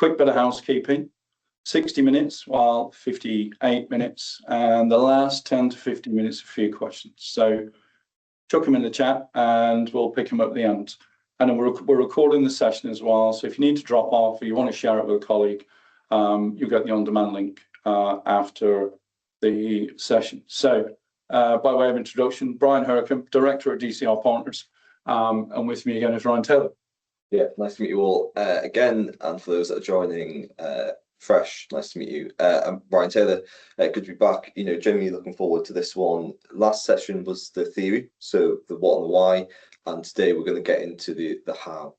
quick bit of housekeeping. 60 minutes, while 58 minutes, and the last 10 to 15 minutes, a few questions. So chuck them in the chat and we'll pick them up at the end. And then we're recording the session as well. So if you need to drop off or you want to share it with a colleague, you'll get the on-demand link after the session. So by way of introduction, Brian Hercombe, Director at DCR Partners, and with me again is Ryan Taylor. Yeah, nice to meet you all again. And for those that are joining fresh, nice to meet you. I'm Brian Taylor. Good to be back. Genuinely looking forward to this one. Last session was the theory, so the what and the why, and today we're going to get into the how.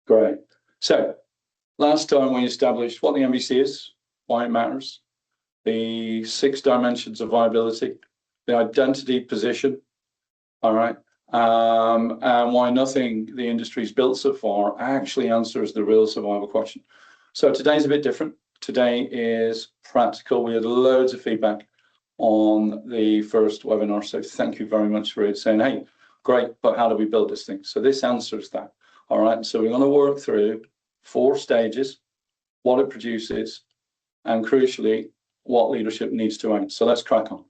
Great. So last time we established what the MVC is, why it matters, the 6 dimensions of viability, the identity position, all right, and why nothing the industry's built so far actually answers the real survival question. So today's a bit different. Today is practical. We had loads of feedback on the first webinar, so thank you very much for it, saying, hey, great, but how do we build this thing? So this answers that, all right? So we're going to work through 4 stages, what it produces, and crucially, what leadership needs to act. So let's crack on.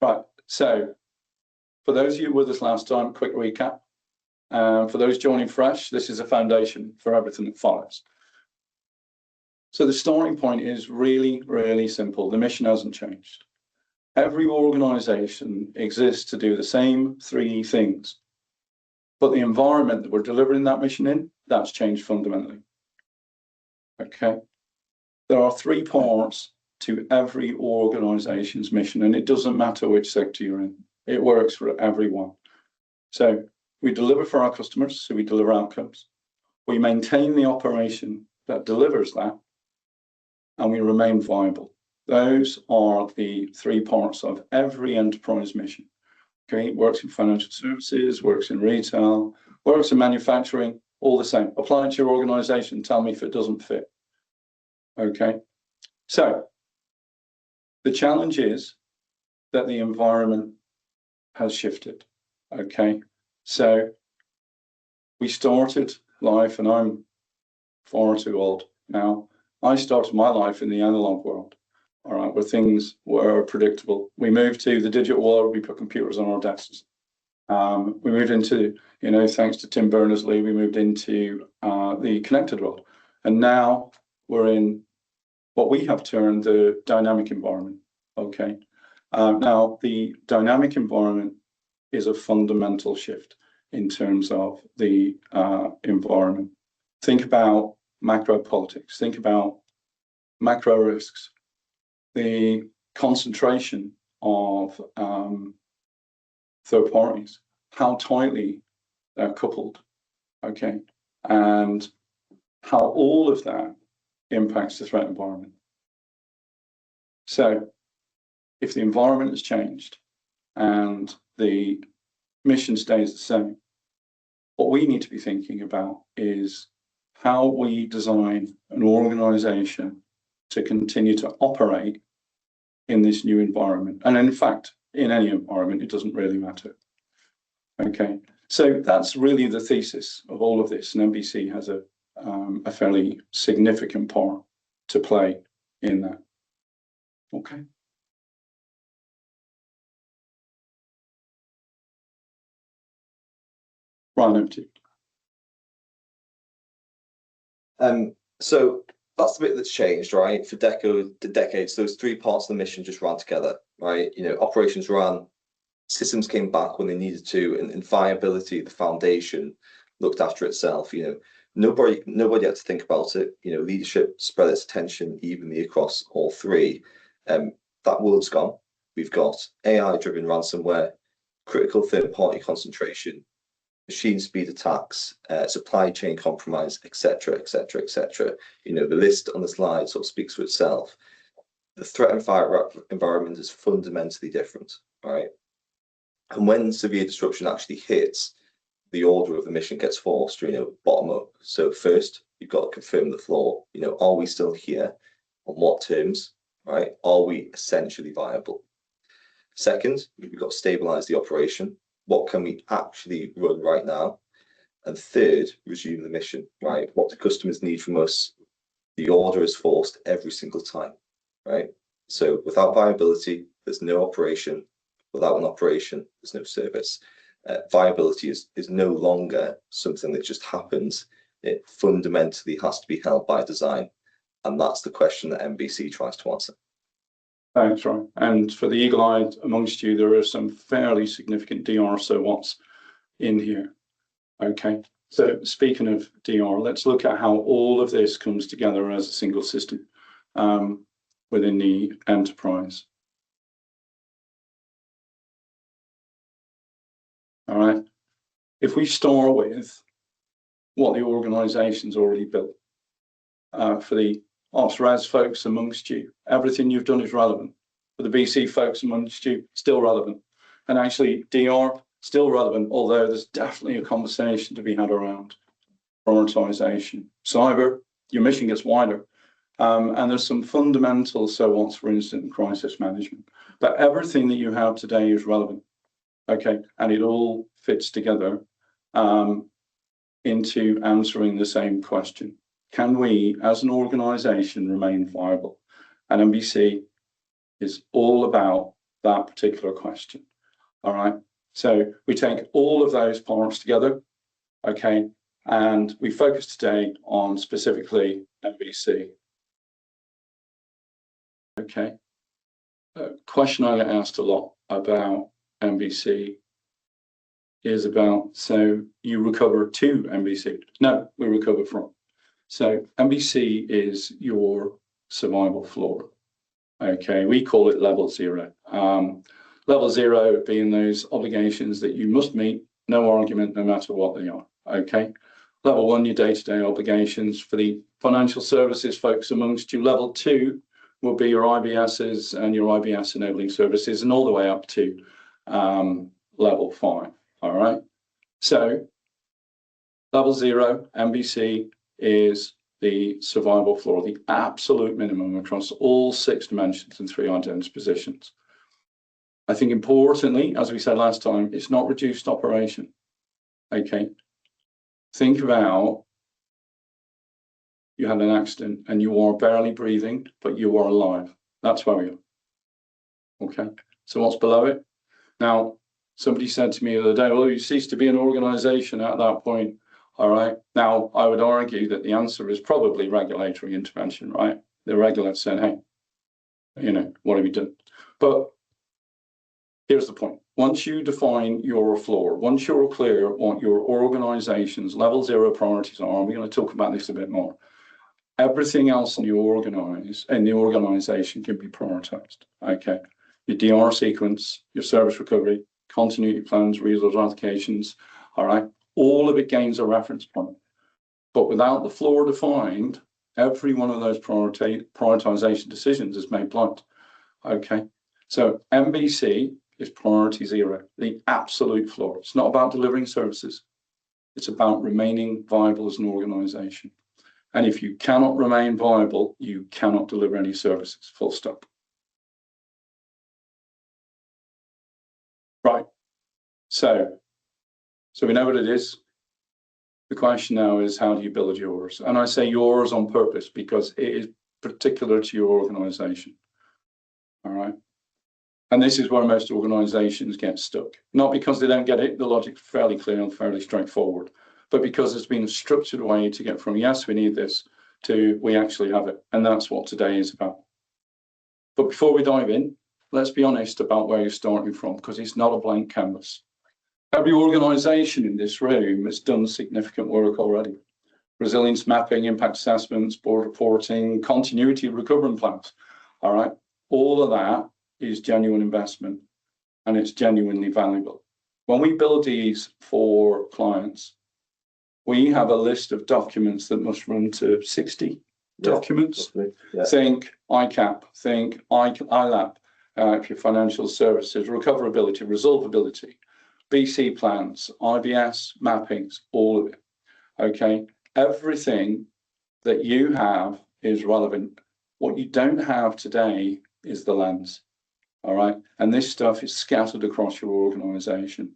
Right, so for those of you with us last time, quick recap. For those joining fresh, this is a foundation for everything that follows. So the starting point is really, really simple. The mission hasn't changed. Every organization exists to do the same 3 things, but the environment that we're delivering that mission in, that's changed fundamentally. Okay. There are 3 parts to every organization's mission, and it doesn't matter which sector you're in. It works for everyone. So we deliver for our customers, so we deliver outcomes. We maintain the operation that delivers that, and we remain viable. Those are the 3 parts of every enterprise mission. Okay, it works in financial services, works in retail, works in manufacturing, all the same. Apply it to your organization, tell me if it doesn't fit. Okay, so the challenge is that the environment has shifted. Okay. So we started life, and I'm far too old now. I started my life in the analog world, all right, where things were predictable. We moved to the digital world, we put computers on our desks. We moved into, thanks to Tim Berners-Lee, we moved into the connected world. And now we're in what we have termed the dynamic environment, okay? Now, the dynamic environment is a fundamental shift in terms of the environment. Think about macro politics, think about macro risks, the concentration of third parties, how tightly they're coupled, okay? And how all of that impacts the threat environment. So if the environment has changed and the mission stays the same, what we need to be thinking about is how we design an organization to continue to operate in this new environment. And in fact, in any environment, it doesn't really matter. Okay, so that's really the thesis of all of this. And MVC has a fairly significant part to play in that. Okay. Ryan, over to you. So that's the bit that's changed, right? For decades, those 3 parts of the mission just ran together, right? Operations ran, systems came back when they needed to, and viability, the foundation, looked after itself. Nobody had to think about it. Leadership spread its attention evenly across all 3. That world's gone. We've got AI-driven ransomware, critical third-party concentration, machine speed attacks, supply chain compromise, etc., etc., etc. The list on the slide sort of speaks for itself. The threat environment is fundamentally different, right? And when severe disruption actually hits, the order of the mission gets forced, bottom up. So first, you've got to confirm the floor. Are we still here? On what terms, right? Are we essentially viable? Second, we've got to stabilize the operation. what can we actually run right now? And third, resume the mission, right? What do customers need from us? The order is forced every single time, right? So without viability, there's no operation. Without an operation, there's no service. Viability is no longer something that just happens. It fundamentally has to be held by design. And that's the question that MVC tries to answer. Thanks, Ryan. And for the eagle-eyed amongst you, there are some fairly significant DR so what's in here. Okay, so speaking of DR, let's look at how all of this comes together as a single system within the enterprise. All right, if we start with what the organization's already built, for the ops res folks amongst you, everything you've done is relevant. For the BC folks amongst you, still relevant. And actually, DR, still relevant, although there's definitely a conversation to be had around prioritization. Cyber, your mission gets wider. And there's some fundamental so what's for incident crisis management. But everything that you have today is relevant. Okay, and it all fits together into answering the same question. Can we, as an organization, remain viable? And MVC is all about that particular question. All right. So we take all of those parts together, okay, and we focus today on specifically MVC. Okay. A question I get asked a lot about MVC is about, so you recover to MVC? No, we recover from. So MVC is your survival floor. Okay, we call it level 0. Level 0 being those obligations that you must meet, no argument, no matter what they are. Okay, level 1, your day-to-day obligations. For the financial services folks amongst you, level 2 will be your IBSs and your IBS enabling services, and all the way up to level 5. All right, so level 0 MVC is the survival floor, the absolute minimum across all 6 dimensions and 3 identity positions. I think importantly, as we said last time, it's not reduced operation. Okay, think about you had an accident and you are barely breathing, but you are alive. That's where we are. Okay, so what's below it? Now, somebody said to me the other day, well, you cease to be an organization at that point. All right. Now, I would argue that the answer is probably regulatory intervention, right? The regulator said, hey, you know, what have you done? But here's the point. Once you define your floor, once you're clear what your organization's level 0 priorities are, we're going to talk about this a bit more. Everything else in the organization can be prioritized. Okay. Your DR sequence, your service recovery, continuity plans, resource allocations, all right. All of it gains a reference point. But without the floor defined, every one of those prioritization decisions is made blind. Okay, so MVC is priority 0, the absolute floor. It's not about delivering services. It's about remaining viable as an organization. And if you cannot remain viable, you cannot deliver any services, full stop. Right, so we know what it is. The question now is, how do you build yours? And I say yours on purpose because it is particular to your organization. All right. And this is where most organizations get stuck. Not because they don't get it, the logic's fairly clear and fairly straightforward, but because it's been a structured way to get from, yes, we need this, to we actually have it. And that's what today is about. But before we dive in, let's be honest about where you're starting from, because it's not a blank canvas. Every organization in this room has done significant work already. Resilience mapping, impact assessments, board reporting, continuity recovery plans. All right. All of that is genuine investment and it's genuinely valuable. When we build these for clients, we have a list of documents that must run to 60 documents. Yeah. Think ICAP, think ILAP, if your financial services, recoverability, resolvability, BC plans, IBS mappings, all of it. Okay, everything that you have is relevant. What you don't have today is the lens. All right, and this stuff is scattered across your organization.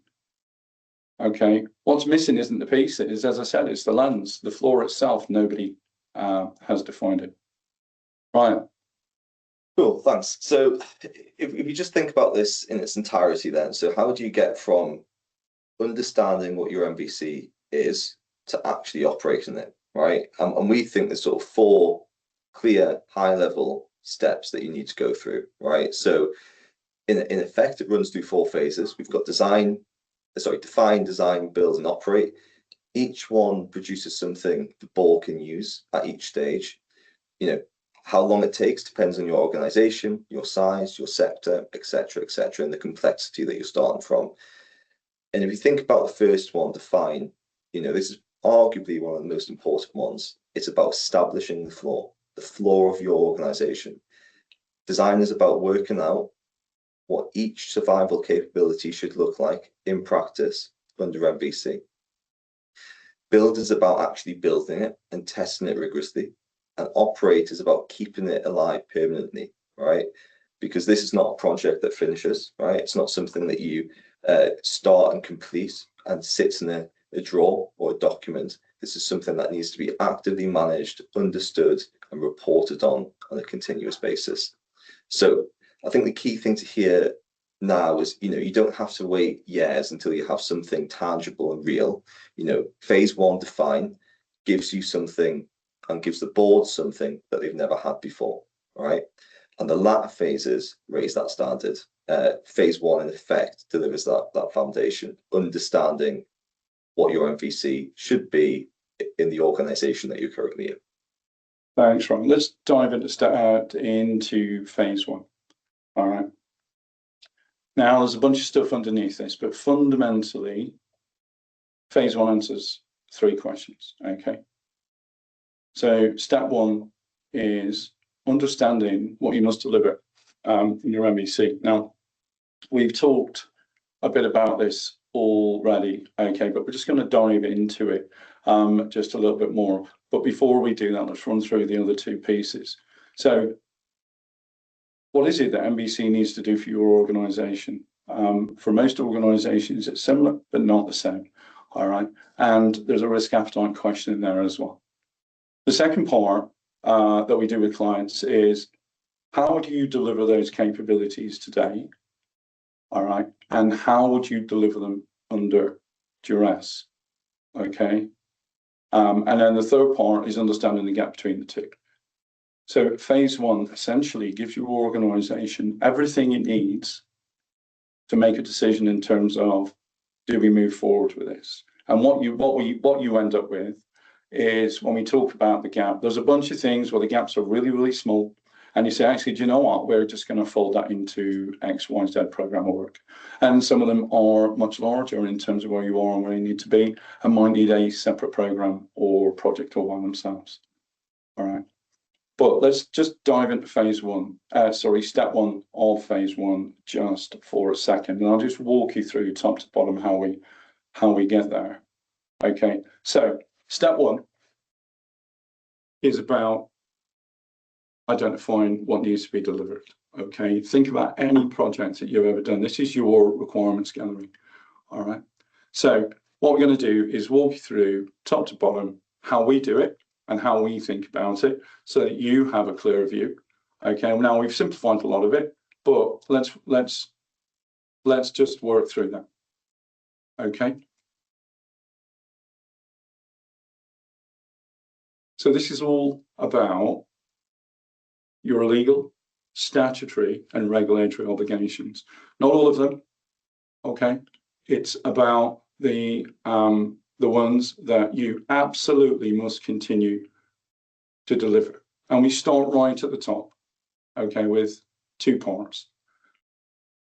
Okay, what's missing isn't the pieces. As I said, it's the lens, the floor itself. Nobody has defined it. Right. Cool, thanks. So if you just think about this in its entirety then, so how do you get from understanding what your MVC is to actually operating it, right? And we think there's sort of 4 clear high-level steps that you need to go through, right? So in effect, it runs through 4 phases. We've got define, design, build, and operate. Each one produces something the board can use at each stage. You know, how long it takes depends on your organization, your size, your sector, etc., and the complexity that you're starting from. And if you think about the first one, define, this is arguably one of the most important ones. It's about establishing the floor of your organization. Design is about working out what each survival capability should look like in practice under MVC. Build is about actually building it and testing it rigorously. And operate is about keeping it alive permanently, right? Because this is not a project that finishes, right? It's not something that you start and complete and sits in a drawer or a document. This is something that needs to be actively managed, understood, and reported on a continuous basis. So I think the key thing to hear now is, you don't have to wait years until you have something tangible and real. Phase 1, define, gives you something and gives the board something that they've never had before, right? And the latter phases raise that standard. Phase 1, in effect, delivers that foundation, understanding what your MVC should be in the organization that you're currently in. Thanks, Ron. Let's dive into phase 1. All right. Now, there's a bunch of stuff underneath this, but fundamentally, phase 1 answers 3 questions. Okay. So step 1 is understanding what you must deliver in your MVC. Now, we've talked a bit about this already, okay, but we're just going to dive into it just a little bit more. But before we do that, let's run through the other 2 pieces. So what is it that MVC needs to do for your organization? For most organizations, it's similar, but not the same. All right. And there's a risk appetite question in there as well. The second part that we do with clients is, how do you deliver those capabilities today? All right. And how would you deliver them under duress? Okay. And then the third part is understanding the gap between the 2. So phase 1 essentially gives your organization everything it needs to make a decision in terms of, do we move forward with this? And what you end up with is, when we talk about the gap, there's a bunch of things where the gaps are really, really small. And you say, actually, do you know what? We're just going to fold that into X, Y, Z program of work. And some of them are much larger in terms of where you are and where you need to be, and might need a separate program or project all by themselves. All right. But let's just dive into phase 1, step 1 of phase 1 just for a second. And I'll just walk you through top to bottom how we get there. Okay, so step 1 is about identifying what needs to be delivered. Okay, think about any project that you've ever done. This is your requirements gallery. All right, so what we're going to do is walk you through top to bottom how we do it and how we think about it, so that you have a clear view. Okay, well, now we've simplified a lot of it, but let's just work through that. Okay. So this is all about your legal, statutory, and regulatory obligations. Not all of them. Okay. It's about the ones that you absolutely must continue to deliver. And we start right at the top, okay, with 2 parts.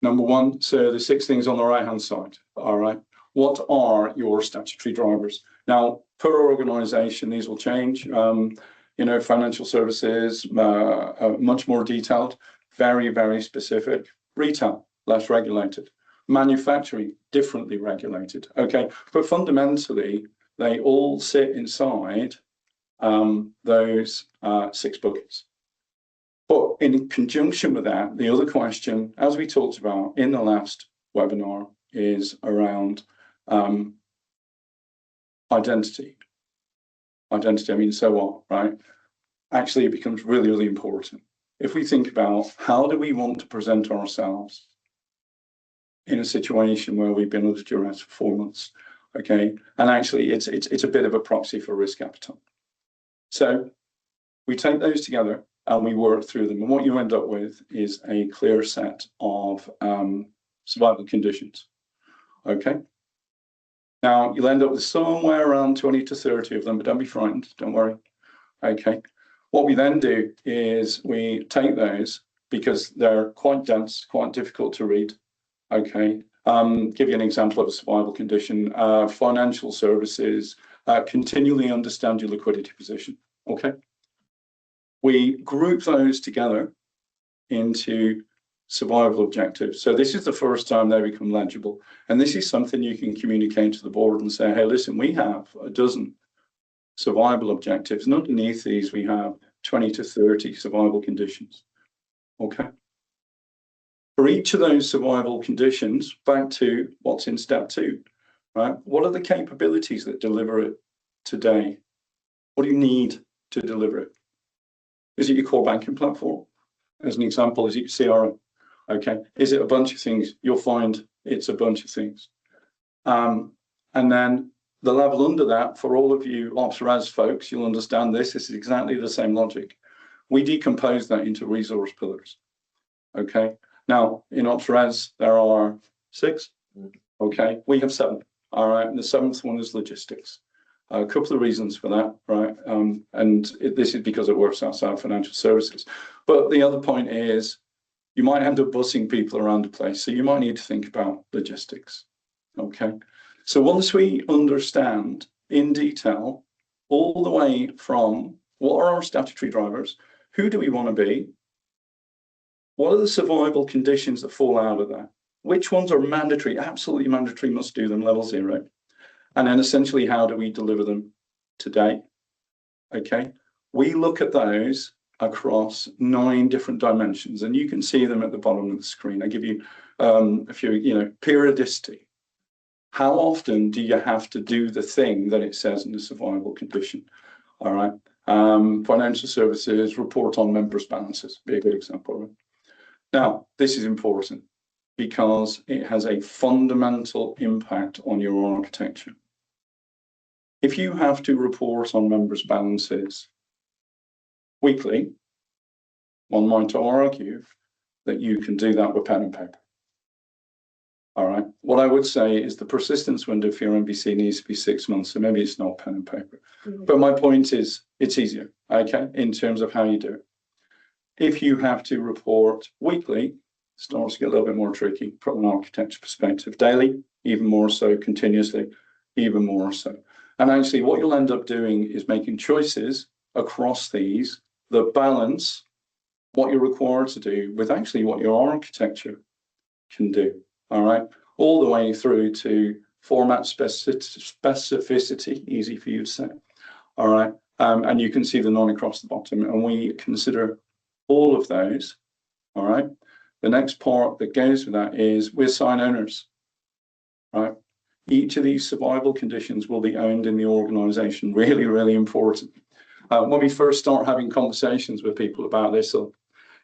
Number 1, so the 6 things on the right-hand side, all right? What are your statutory drivers? Now, per organization, these will change. Financial services, much more detailed, very, very specific. Retail, less regulated. Manufacturing, differently regulated, okay? But fundamentally, they all sit inside those 6 buckets. But in conjunction with that, the other question, as we talked about in the last webinar, is around Identity. I mean, so what, right? Actually, it becomes really, really important. If we think about how do we want to present ourselves in a situation where we've been under duress for 4 months, okay? And actually, it's a bit of a proxy for risk appetite. So we take those together and we work through them. And what you end up with is a clear set of survival conditions, okay? Now, you'll end up with somewhere around 20 to 30 of them, but don't be frightened, don't worry, okay? What we then do is we take those, because they're quite dense, quite difficult to read, okay? Give you an example of a survival condition, financial services, continually understand your liquidity position, okay? We group those together into survival objectives. So this is the first time they become legible. And this is something you can communicate to the board and say, hey, listen, we have a dozen survival objectives. And underneath these, we have 20 to 30 survival conditions, okay? For each of those survival conditions, back to what's in step 2, right? What are the capabilities that deliver it today? What do you need to deliver it? Is it your core banking platform? As an example, is it your CRM? Okay. Is it a bunch of things? You'll find it's a bunch of things. And then the level under that, for all of you ops-res folks, you'll understand this. This is exactly the same logic. We decompose that into resource pillars. Okay. Now, in ops-res, there are 6. Okay. We have 7. All right. And the 7th one is logistics. A couple of reasons for that, right? This is because it works outside financial services. But the other point is you might end up bussing people around the place. So you might need to think about logistics. Okay. So once we understand in detail all the way from what are our statutory drivers, who do we want to be, what are the survival conditions that fall out of that, which ones are mandatory, absolutely mandatory, must do them, level 0. And then essentially, how do we deliver them today? Okay, we look at those across 9 different dimensions, and you can see them at the bottom of the screen. I give you a few, periodicity. How often do you have to do the thing that it says in the survival condition? All right, financial services, report on members' balances, be a good example. Right? Now, this is important because it has a fundamental impact on your architecture. If you have to report on members' balances weekly, one might argue that you can do that with pen and paper. All right. What I would say is the persistence window for your MVC needs to be 6 months, so maybe it's not pen and paper. But my point is it's easier, okay, in terms of how you do it. If you have to report weekly, it starts to get a little bit more tricky from an architecture perspective. Daily, even more so. Continuously, even more so. And actually, what you'll end up doing is making choices across these that balance what you're required to do with actually what your architecture can do. All right, all the way through to format specificity, easy for you to say. All right, and you can see the 9 across the bottom, and we consider all of those. All right, the next part that goes with that is we're sign owners. Right. Each of these survival conditions will be owned in the organization. Really, really important. When we first start having conversations with people about this, so,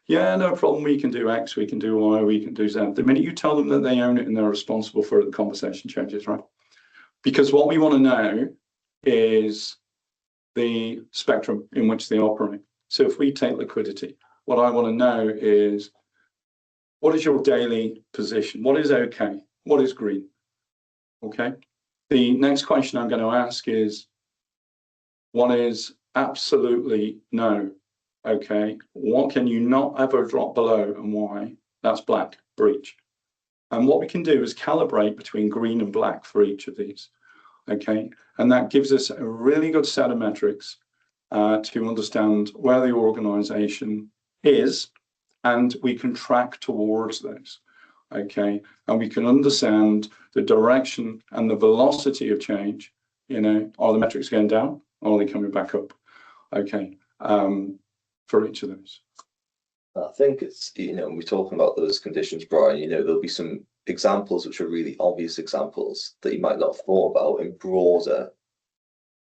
yeah, no problem, we can do X, we can do Y, we can do Z. The minute you tell them that they own it and they're responsible for it, the conversation changes, right? Because what we want to know is the spectrum in which they operate. So if we take liquidity, what I want to know is, what is your daily position? What is okay? What is green? Okay. The next question I'm going to ask is, what is absolutely no? Okay. What can you not ever drop below and why? That's black, breach. And what we can do is calibrate between green and black for each of these. Okay. And that gives us a really good set of metrics to understand where the organization is, and we can track towards those. Okay, and we can understand the direction and the velocity of change. Are the metrics going down or are they coming back up? Okay, for each of those. I think it's, we're talking about those conditions, Brian, there'll be some examples which are really obvious examples that you might not have thought about in broader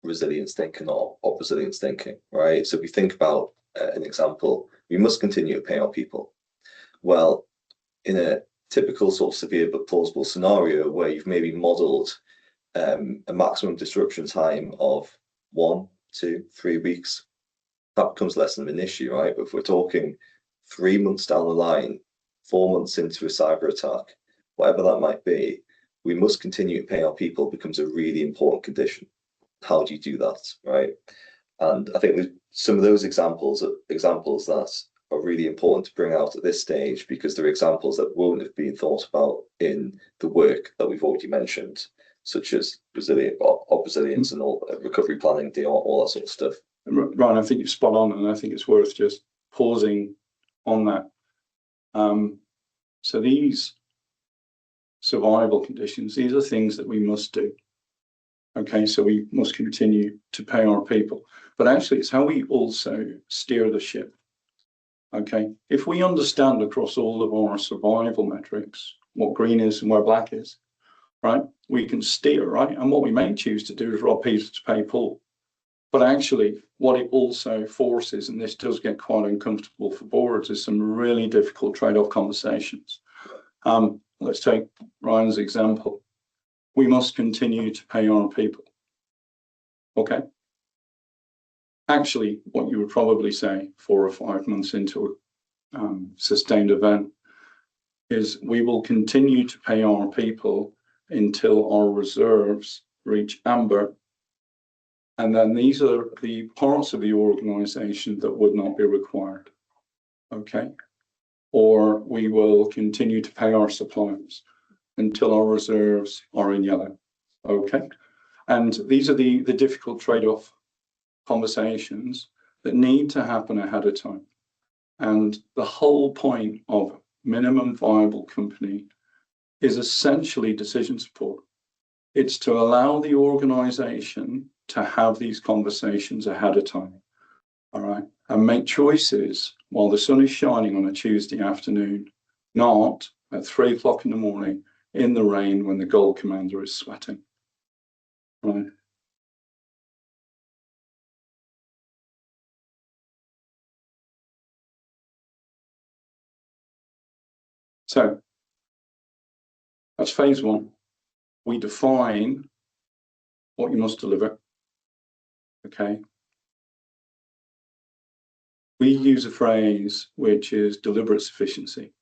resilience thinking or resilience thinking, right? So if we think about an example, we must continue to pay our people. Well, in a typical sort of severe but plausible scenario where you've maybe modeled a maximum disruption time of 1, 2, 3 weeks, that becomes less of an issue, right? But if we're talking 3 months down the line, 4 months into a cyber attack, whatever that might be, we must continue to pay our people becomes a really important condition. How do you do that, right? And I think some of those examples that are really important to bring out at this stage, because they're examples that won't have been thought about in the work that we've already mentioned, such as resilience and all recovery planning, all that sort of stuff. Ryan, I think you're spot on, and I think it's worth just pausing on that. So these survival conditions, these are things that we must do. Okay, so we must continue to pay our people, but actually it's how we also steer the ship. Okay, if we understand across all of our survival metrics what green is and where black is, right, we can steer, right? And what we may choose to do is rob Peter to pay Paul. But actually, what it also forces, and this does get quite uncomfortable for boards, is some really difficult trade-off conversations. Let's take Ryan's example. We must continue to pay our people. Okay. Actually, what you would probably say 4 or 5 months into a sustained event is we will continue to pay our people until our reserves reach amber. And then these are the parts of the organization that would not be required. Okay. Or we will continue to pay our suppliers until our reserves are in yellow. Okay. And these are the difficult trade-off conversations that need to happen ahead of time. And the whole point of minimum viable company is essentially decision support. It's to allow the organization to have these conversations ahead of time. All right. And make choices while the sun is shining on a Tuesday afternoon, not at 3 o'clock in the morning in the rain when the gold commander is sweating. Right. So that's phase one. We define what you must deliver. Okay. We use a phrase which is deliberate sufficiency.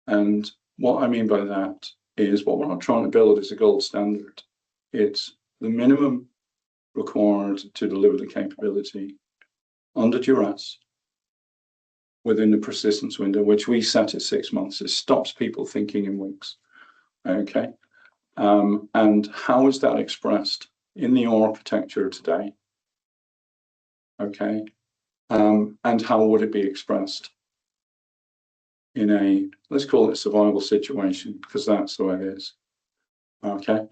And what I mean by that is what we're not trying to build is a gold standard. It's the minimum required to deliver the capability under duress within the persistence window, which we set at 6 months. It stops people thinking in weeks. Okay. And how is that expressed in the architecture today? Okay. And how would it be expressed in a, let's call it a survival situation, because that's the way it is. Okay.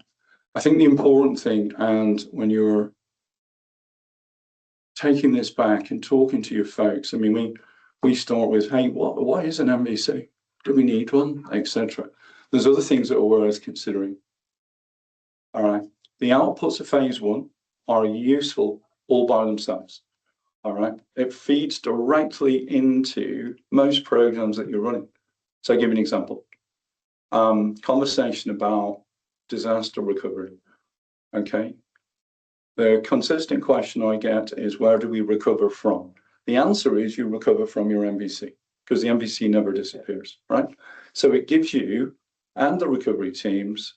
I think the important thing, and when you're taking this back and talking to your folks, I mean, we start with, hey, what is an MVC? Do we need one, etc. There's other things that are worth considering. All right. The outputs of phase one are useful all by themselves. All right. It feeds directly into most programs that you're running. So I'll give you an example. Conversation about disaster recovery. Okay. The consistent question I get is, where do we recover from? The answer is you recover from your MVC, because the MVC never disappears, right? So it gives you and the recovery teams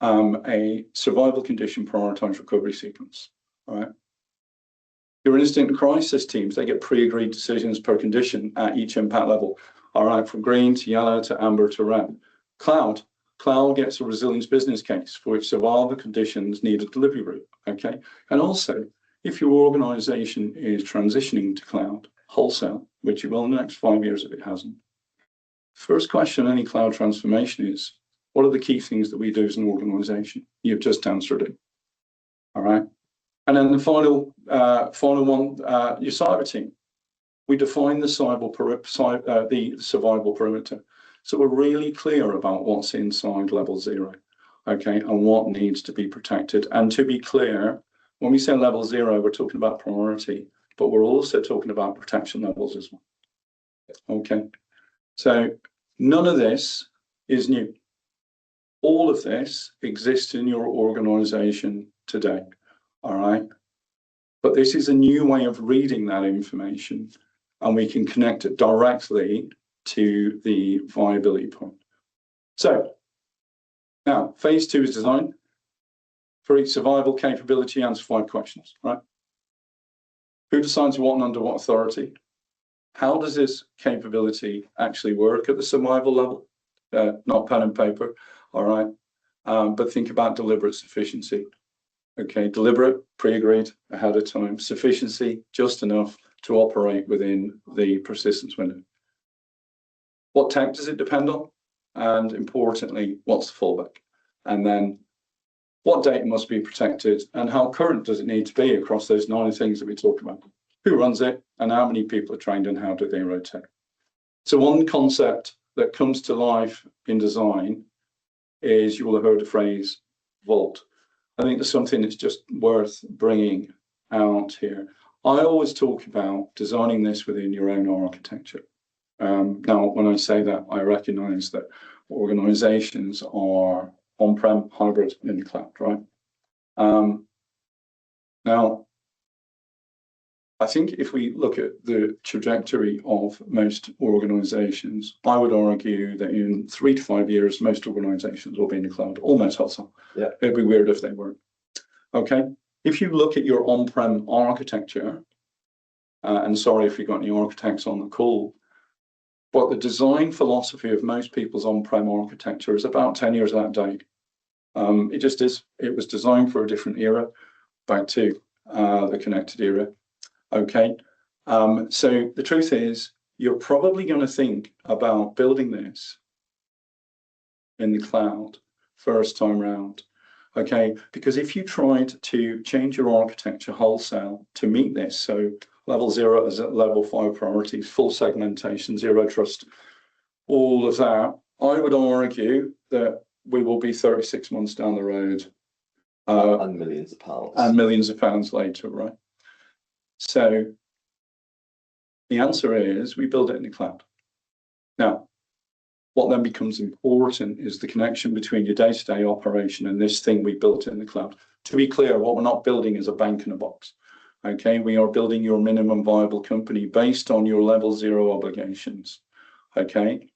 a survival condition prioritized recovery sequence, all right? Your instant crisis teams, they get pre-agreed decisions per condition at each impact level, all right, from green to yellow to amber to red. Cloud gets a resilience business case for which survival conditions need a delivery route, okay? And also, if your organization is transitioning to cloud wholesale, which it will in the next 5 years if it hasn't, first question on any cloud transformation is, what are the key things that we do as an organization? You've just answered it, all right? And then the final one, your cyber team. We define the survival perimeter. So we're really clear about what's inside level 0, okay, and what needs to be protected. And to be clear, when we say level 0, we're talking about priority, but we're also talking about protection levels as well. Okay, so none of this is new. All of this exists in your organization today, all right? But this is a new way of reading that information, and we can connect it directly to the viability point. So now phase 2 is design. For each survival capability, answer 5 questions, right? Who decides what and under what authority? How does this capability actually work at the survival level? Not pen and paper, all right? But think about deliberate sufficiency. Okay, deliberate, pre-agreed ahead of time, sufficiency, just enough to operate within the persistence window. What tech does it depend on? And importantly, what's the fallback? And then what data must be protected and how current does it need to be across those 9 things that we talked about? Who runs it and how many people are trained and how do they rotate? So one concept that comes to life in design is, you will have heard the phrase vault. I think there's something that's just worth bringing out here. I always talk about designing this within your own architecture. Now, when I say that, I recognize that organizations are on-prem, hybrid, in the cloud, right? Now, I think if we look at the trajectory of most organizations, I would argue that in 3 to 5 years, most organizations will be in the cloud, almost wholesale. Yeah. It'd be weird if they weren't. Okay. If you look at your on-prem architecture, and sorry if you've got any architects on the call, but the design philosophy of most people's on-prem architecture is about 10 years out of date. It just is. It was designed for a different era, back to the connected era. Okay, so the truth is, you're probably going to think about building this in the cloud first time round. Okay, because if you tried to change your architecture wholesale to meet this, so level 0 is at level 5 priorities, full segmentation, zero trust, all of that, I would argue that we will be 36 months down the road. And millions of pounds. And millions of pounds later, right? So the answer is we build it in the cloud. Now, what then becomes important is the connection between your day-to-day operation and this thing we built in the cloud. To be clear, what we're not building is a bank in a box. Okay, we are building your minimum viable company based on your level 0 obligations. Okay,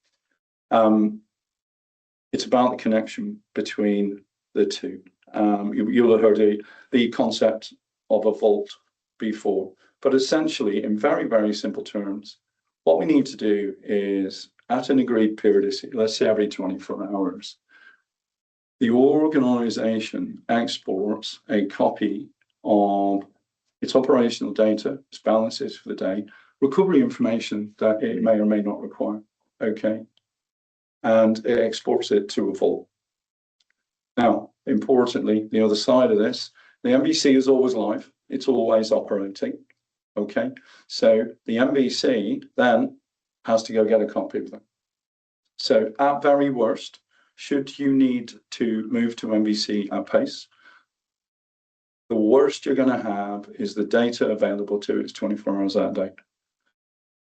it's about the connection between the two. You'll have heard the concept of a vault before, but essentially, in very, very simple terms, what we need to do is, at an agreed periodicity, let's say every 24 hours, the organization exports a copy of its operational data, its balances for the day, recovery information that it may or may not require, okay? And it exports it to a vault. Now, importantly, the other side of this, the MVC is always live. It's always operating, okay? So the MVC then has to go get a copy of that. So at very worst, should you need to move to MVC at pace, the worst you're going to have is the data available to it's 24 hours out of date.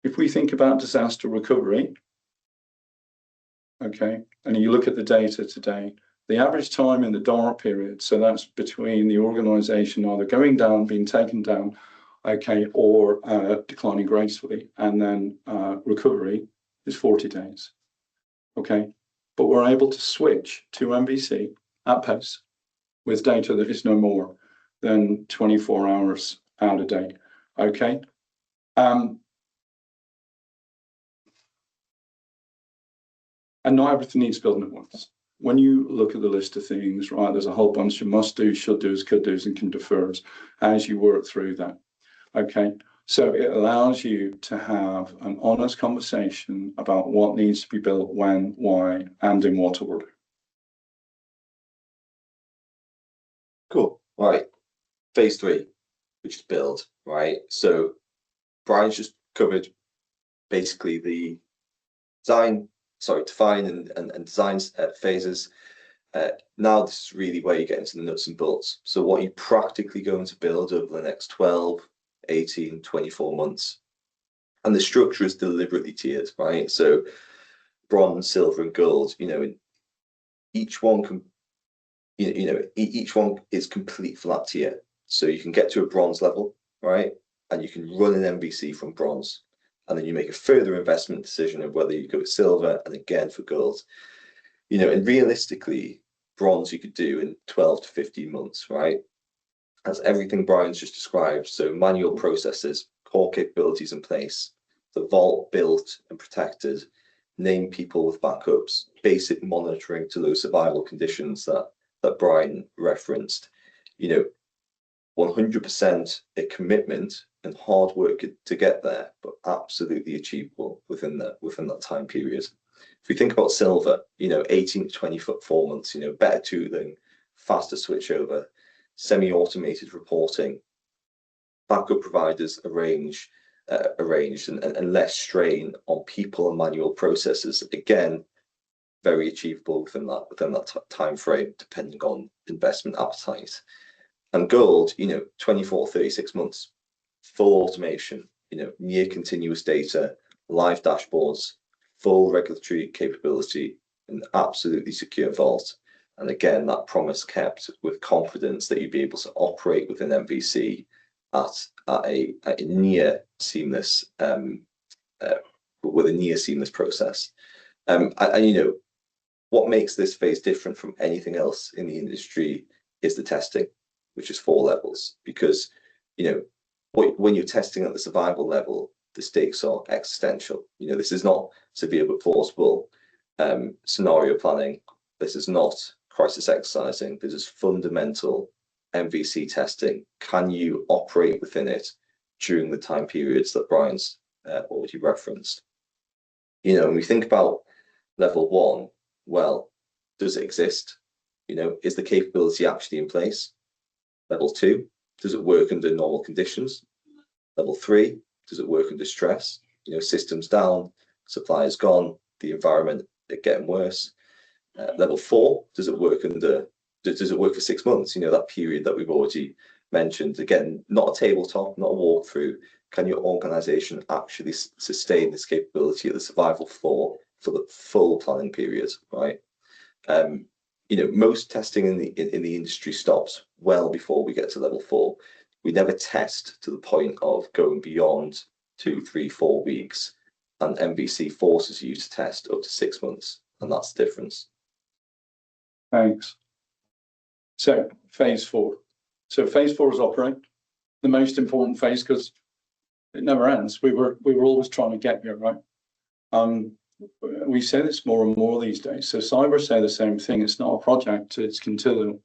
If we think about disaster recovery, okay, and you look at the data today, the average time in the dark period, so that's between the organization either going down, being taken down, okay, or declining gracefully, and then recovery is 40 days, okay? But we're able to switch to MVC at pace with data that is no more than 24 hours out of date, okay? And not everything needs building at once. When you look at the list of things, right, there's a whole bunch of must do, should do's, could do's, and can defers as you work through that. Okay, so it allows you to have an honest conversation about what needs to be built, when, why, and in what order. Cool. Right. Phase 3, which is build, right? So Brian's just covered basically the design, and design phases. Now this is really where you get into the nuts and bolts. So what you're practically going to build over the next 12, 18, 24 months. And the structure is deliberately tiered, right? So bronze, silver, and gold, each one can, each one is complete for that tier. So you can get to a bronze level, right? And you can run an MVC from bronze. And then you make a further investment decision of whether you go with silver and again for gold. And realistically, bronze you could do in 12 to 15 months, right? That's everything Brian's just described. So manual processes, core capabilities in place, the vault built and protected, name people with backups, basic monitoring to those survival conditions that Brian referenced. 100% a commitment and hard work to get there, but absolutely achievable within that time period. If we think about silver, 18 to 24 months, better tooling, faster switchover, semi-automated reporting, backup providers arranged and less strain on people and manual processes. Again, very achievable within that time frame, depending on investment appetite. And gold, 24, 36 months, full automation, near continuous data, live dashboards, full regulatory capability, and absolutely secure vault. And again, that promise kept with confidence that you'd be able to operate within MVC at a near seamless, with a near seamless process. And what makes this phase different from anything else in the industry is the testing, which is 4 levels. Because when you're testing at the survival level, the stakes are existential. This is not severe but plausible scenario planning. This is not crisis exercising. This is fundamental MVC testing. Can you operate within it during the time periods that Brian's already referenced? When we think about level 1, well, does it exist? Is the capability actually in place? Level 2, does it work under normal conditions? Level 3, does it work under stress? Systems down, suppliers gone, the environment getting worse. Level 4, does it work for 6 months? That period that we've already mentioned. Again, not a tabletop, not a walkthrough. Can your organization actually sustain this capability at the survival floor for the full planning period, right? Most testing in the industry stops well before we get to level 4. We never test to the point of going beyond 2, 3, 4 weeks, and MVC forces you to test up to 6 months, and that's the difference. Thanks. So phase 4. So phase 4 is operate, the most important phase because it never ends. We were always trying to get here, right? We say this more and more these days. So cyber say the same thing. It's not a project, it's continual.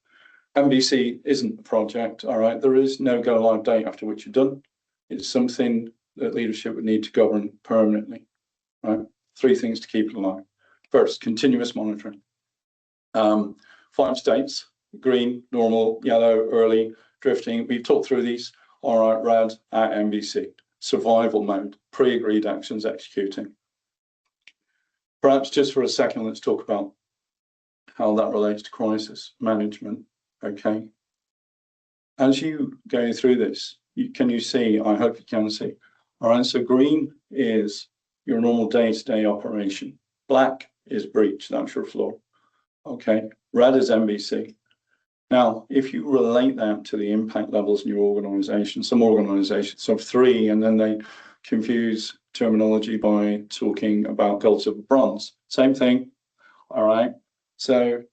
MVC isn't a project, all right? There is no go live date after which you're done. It's something that leadership would need to govern permanently, right? 3 things to keep it alive. First, continuous monitoring. 5 states, green, normal, yellow, early, drifting. We've talked through these. All right, red at MVC. Survival mode, pre-agreed actions executing. Perhaps just for a second, let's talk about how that relates to crisis management, okay? As you go through this, can you see, I hope you can see, all right, so green is your normal day-to-day operation. Black is breach, that's your flaw, okay? Red is MVC. Now, if you relate that to the impact levels in your organization, some organizations have 3 and then they confuse terminology by talking about gold, silver, bronze. Same thing, all right? So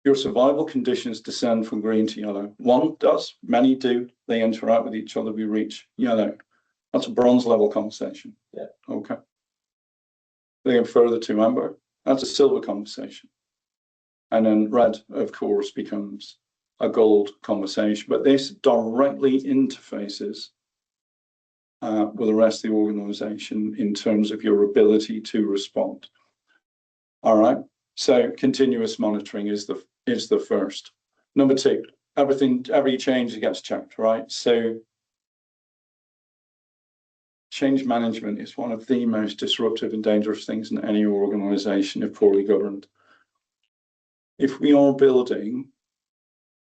your survival conditions descend from green to yellow. One does, many do, they interact with each other, we reach yellow. That's a bronze level conversation. Yeah. Okay. They go further to amber, that's a silver conversation. And then red, of course, becomes a gold conversation. But this directly interfaces with the rest of the organization in terms of your ability to respond. All right. So continuous monitoring is the first. Number 2, every change gets checked, right? So change management is one of the most disruptive and dangerous things in any organization if poorly governed. If we are building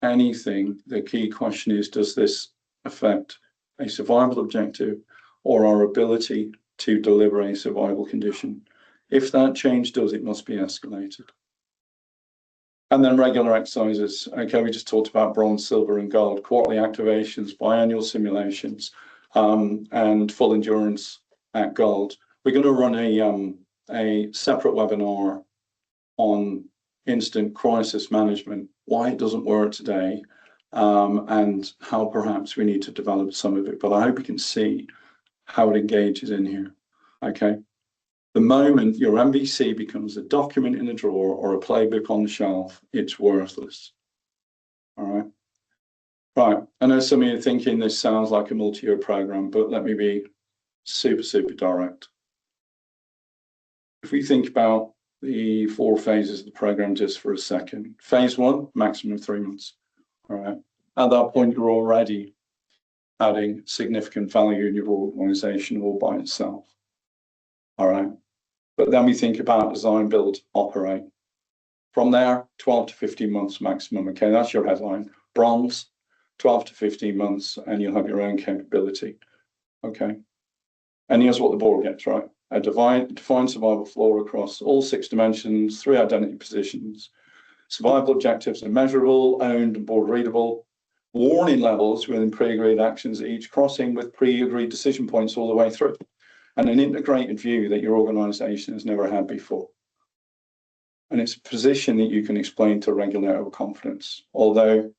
anything, the key question is, does this affect a survival objective or our ability to deliver a survival condition? If that change does, it must be escalated. And then regular exercises. Okay, we just talked about bronze, silver, and gold, quarterly activations, biannual simulations, and full endurance at gold. We're going to run a separate webinar on instant crisis management, why it doesn't work today, and how perhaps we need to develop some of it. But I hope you can see how it engages in here. Okay. The moment your MVC becomes a document in a drawer or a playbook on the shelf, it's worthless. All right. Right. I know some of you are thinking this sounds like a multi-year program, but let me be super, super direct. If we think about the 4 phases of the program just for a second, phase 1, maximum of 3 months. All right. At that point, you're already adding significant value in your organization all by itself. All right. But then we think about design, build, operate. From there, 12 to 15 months maximum. Okay, that's your headline. Bronze, 12 to 15 months, and you'll have your own capability. Okay. And here's what the board gets, right? A defined survival floor across all 6 dimensions, 3 identity positions. Survival objectives are measurable, owned, and board readable. Warning levels within pre-agreed actions at each crossing with pre-agreed decision points all the way through. And an integrated view that your organization has never had before. And it's a position that you can explain to a regulator with confidence. Although,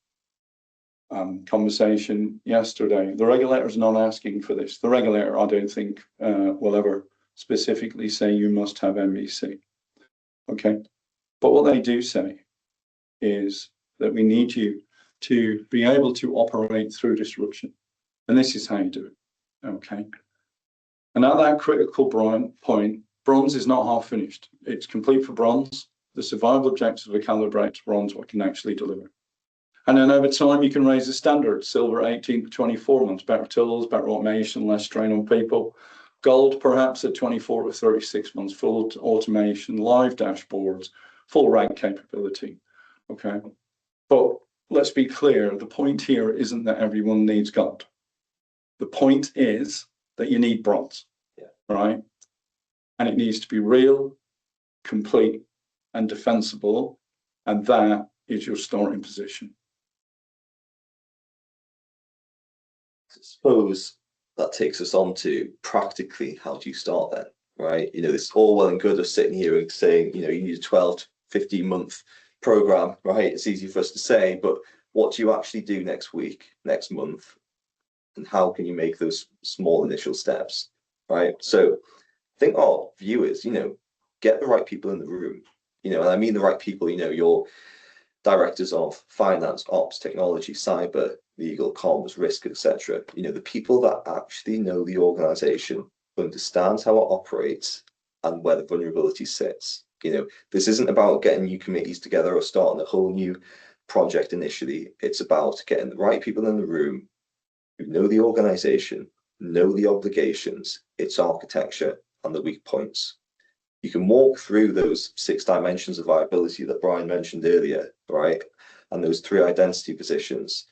conversation yesterday, the regulator is not asking for this. The regulator, I don't think, will ever specifically say you must have MVC. Okay. But what they do say is that we need you to be able to operate through disruption. And this is how you do it. Okay. And at that critical point, bronze is not half finished. It's complete for bronze. The survival objectives are calibrated to bronze, what can actually deliver. And then over time, you can raise the standard. Silver, 18 to 24 months, better tools, better automation, less strain on people. Gold, perhaps at 24 to 36 months, full automation, live dashboards, full rank capability. Okay. But let's be clear, the point here isn't that everyone needs gold. The point is that you need bronze, right? And it needs to be real, complete, and defensible, and that is your starting position. I suppose that takes us on to practically how do you start then, right? You know, it's all well and good of sitting here and saying, you know, you need a 12 to 15 month program, right? It's easy for us to say, but what do you actually do next week, next month? And how can you make those small initial steps, right? So I think our viewers, you know, get the right people in the room, you know, and I mean the right people, you know, your directors of finance, ops, technology, cyber, legal, comms, risk, etc. You know, the people that actually know the organization, understands how it operates and where the vulnerability sits. You know, this isn't about getting new committees together or starting a whole new project initially. It's about getting the right people in the room who know the organization, know the obligations, its architecture, and the weak points. You can walk through those 6 dimensions of viability that Brian mentioned earlier, right? And those 3 identity positions.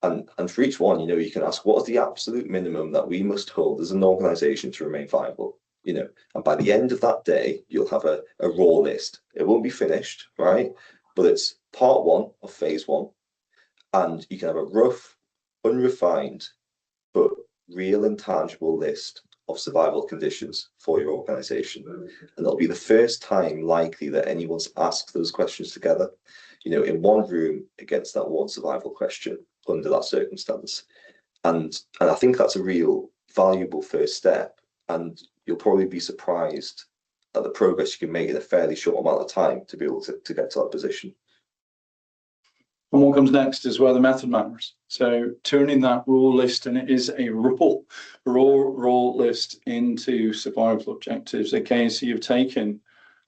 And for each one, you know, you can ask, what is the absolute minimum that we must hold as an organization to remain viable? You know, and by the end of that day, you'll have a raw list. It won't be finished, right? But it's part 1 of phase 1. And you can have a rough, unrefined, but real and tangible list of survival conditions for your organization. And it'll be the first time likely that anyone's asked those questions together, you know, in one room against that one survival question under that circumstance. And I think that's a real valuable first step. And you'll probably be surprised at the progress you can make in a fairly short amount of time to be able to get to that position. And what comes next is where the method matters. So turning that raw list, and it is a raw list, into survival objectives. Okay, so you've taken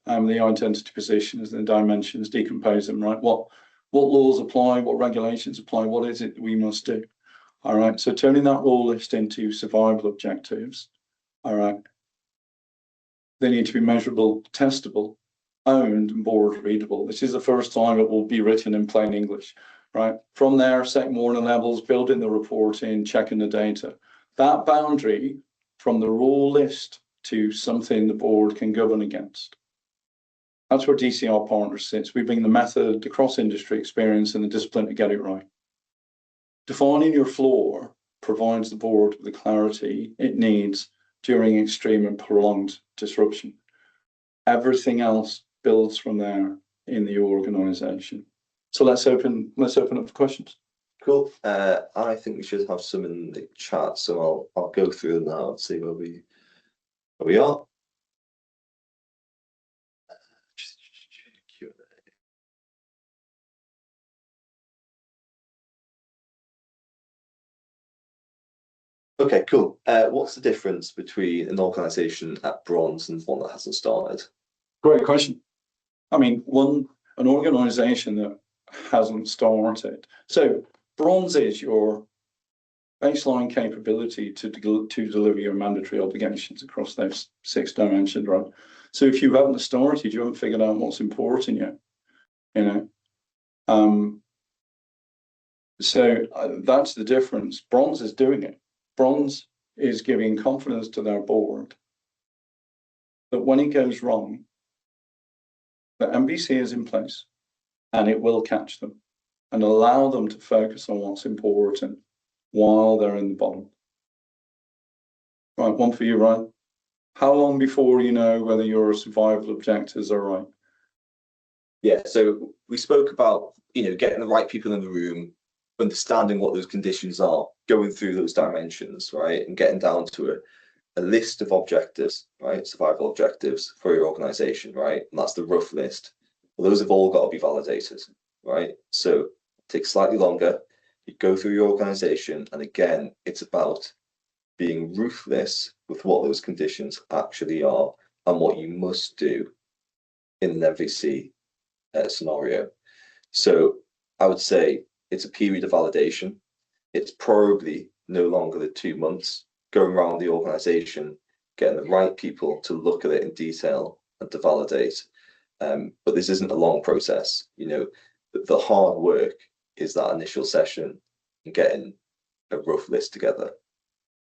the identity positions and the dimensions, decompose them, right? What laws apply, what regulations apply, what is it we must do? All right, so turning that raw list into survival objectives. All right. They need to be measurable, testable, owned, and board readable. This is the first time it will be written in plain English, right? From there, set morning levels, building the reporting, checking the data. That boundary from the rule list to something the board can govern against. That's where DCR Partners sits. We bring the method, the cross-industry experience, and the discipline to get it right. Defining your floor provides the board with the clarity it needs during extreme and prolonged disruption. Everything else builds from there in the organization. So let's open up for questions. Cool. I think we should have some in the chat, so I'll go through them now and see where we are. Okay, cool. What's the difference between an organization at bronze and one that hasn't started? Great question. I mean, an organization that hasn't started. So bronze is your baseline capability to deliver your mandatory obligations across those 6 dimensions, right? So if you haven't started, you haven't figured out what's important yet, you know. So that's the difference. Bronze is doing it. Bronze is giving confidence to their board that when it goes wrong, the MVC is in place and it will catch them and allow them to focus on what's important while they're in the bottom. Right, one for you, Ryan. How long before you know whether your survival objectives are right? Yeah, so we spoke about, getting the right people in the room, understanding what those conditions are, going through those dimensions, right, and getting down to a list of objectives, right, survival objectives for your organization, right, and that's the rough list. Well, those have all got to be validated, right? So it takes slightly longer. You go through your organization, and again, it's about being ruthless with what those conditions actually are and what you must do in an MVC scenario. So I would say it's a period of validation. It's probably no longer than 2 months going around the organization, getting the right people to look at it in detail and to validate. But this isn't a long process. The hard work is that initial session and getting a rough list together.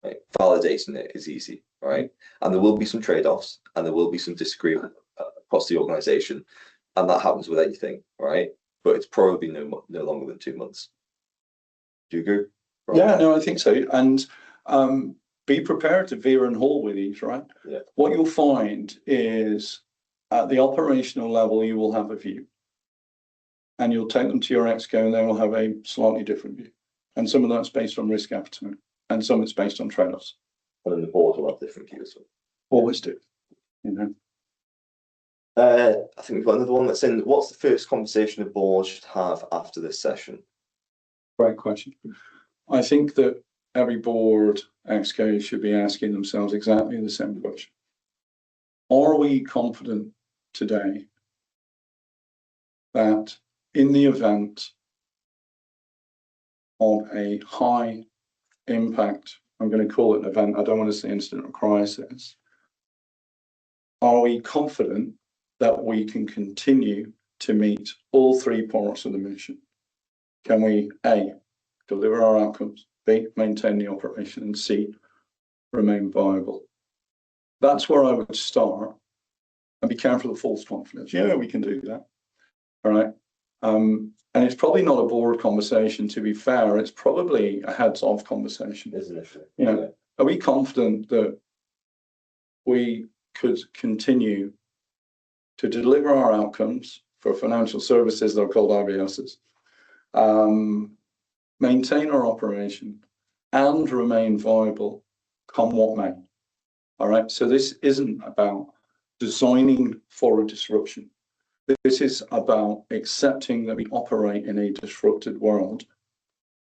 Right? Validating it is easy, right? And there will be some trade-offs and there will be some disagreement across the organization, and that happens with anything, right? But it's probably no longer than 2 months. Do you agree? Right. Yeah, no, I think so. And be prepared to veer and haul with these, right? Yeah. What you'll find is at the operational level, you will have a view. And you'll take them to your exco and they will have a slightly different view. And some of that's based on risk appetite and some it's based on trade-offs. And then the board will have different views. Always do, I think we've got another one that's in. What's the first conversation the board should have after this session? Great question. I think that every board exco should be asking themselves exactly the same question. Are we confident today that in the event of a high impact, I'm going to call it an event, I don't want to say incident or crisis, are we confident that we can continue to meet all 3 parts of the mission? Can we, A, deliver our outcomes, B, maintain the operation, and C, remain viable? That's where I would start, and be careful of false confidence. Yeah, we can do that. All right. And it's probably not a board conversation, to be fair. It's probably a heads-off conversation. Isn't it? Yeah. Are we confident that we could continue to deliver our outcomes for financial services, they're called IBSs, maintain our operation and remain viable come what may? All right. So this isn't about designing for a disruption. This is about accepting that we operate in a disrupted world,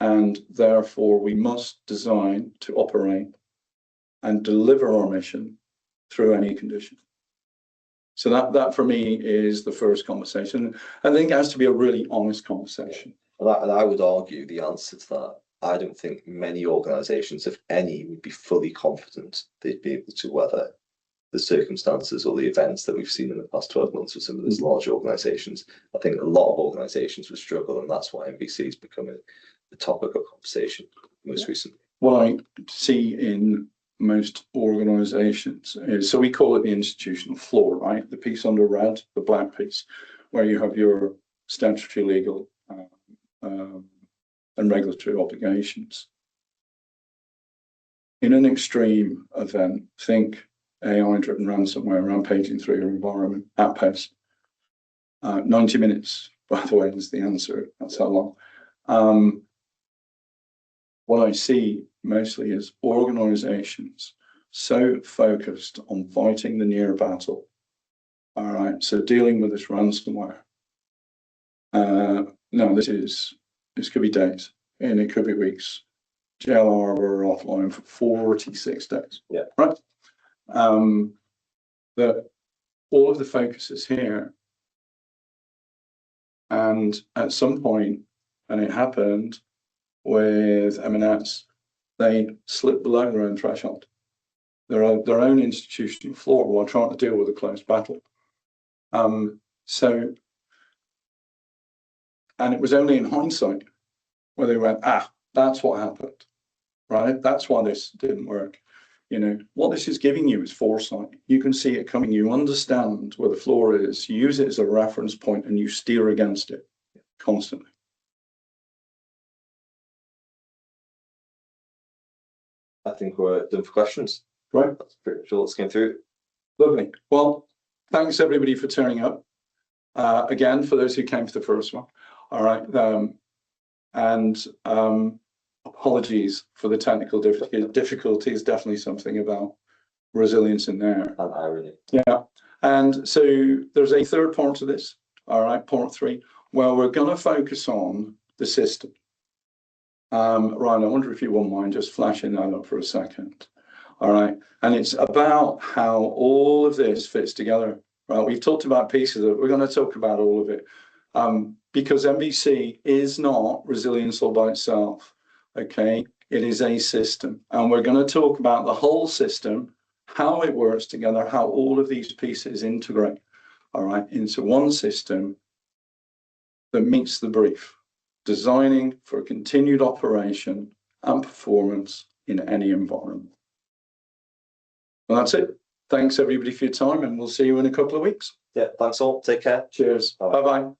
and therefore we must design to operate and deliver our mission through any condition. So that for me is the first conversation. I think it has to be a really honest conversation. And I would argue the answer to that I don't think many organisations, if any, would be fully confident they'd be able to weather the circumstances or the events that we've seen in the past 12 months with some of these large organisations. I think a lot of organisations would struggle, and that's why MVC is becoming the topic of conversation most recently. What I see in most organisations is, so we call it the institutional floor, right? The piece under red, the black piece, where you have your statutory, legal and regulatory obligations. In an extreme event, think AI-driven ransomware rampaging through your environment at pace. 90 minutes, by the way, is the answer. That's how long. What I see mostly is organizations so focused on fighting the near battle. All right, so dealing with this ransomware. No, this could be days, and it could be weeks. Jail Harbor offline for 46 days. Yeah. Right. That all of the focus is here. And at some point, and it happened with M&S, they slipped below their own threshold, their own institutional floor, while trying to deal with a close battle. So, and it was only in hindsight where they went, that's what happened, right? That's why this didn't work. You know, what this is giving you is foresight. You can see it coming. You understand where the floor is. You use it as a reference point and you steer against it constantly. I think we're done for questions. Right. That's pretty much all that's going through. Lovely. Well, thanks everybody for turning up. Again, for those who came for the first one. All right. Apologies for the technical difficulties. Definitely something about resilience in there. And irony. Yeah. And so there's a third part to this. All right. Part 3, where we're going to focus on the system. Ryan, I wonder if you wouldn't mind just flashing that up for a second. All right. And it's about how all of this fits together. Right. We've talked about pieces of it. We're going to talk about all of it. Because MVC is not resilience all by itself. Okay. It is a system. And we're going to talk about the whole system, how it works together, how all of these pieces integrate, all right, into one system that meets the brief. Designing for continued operation and performance in any environment. Well, that's it. Thanks everybody for your time, and we'll see you in a couple of weeks. Yeah, thanks all. Take care. Cheers. Bye-bye.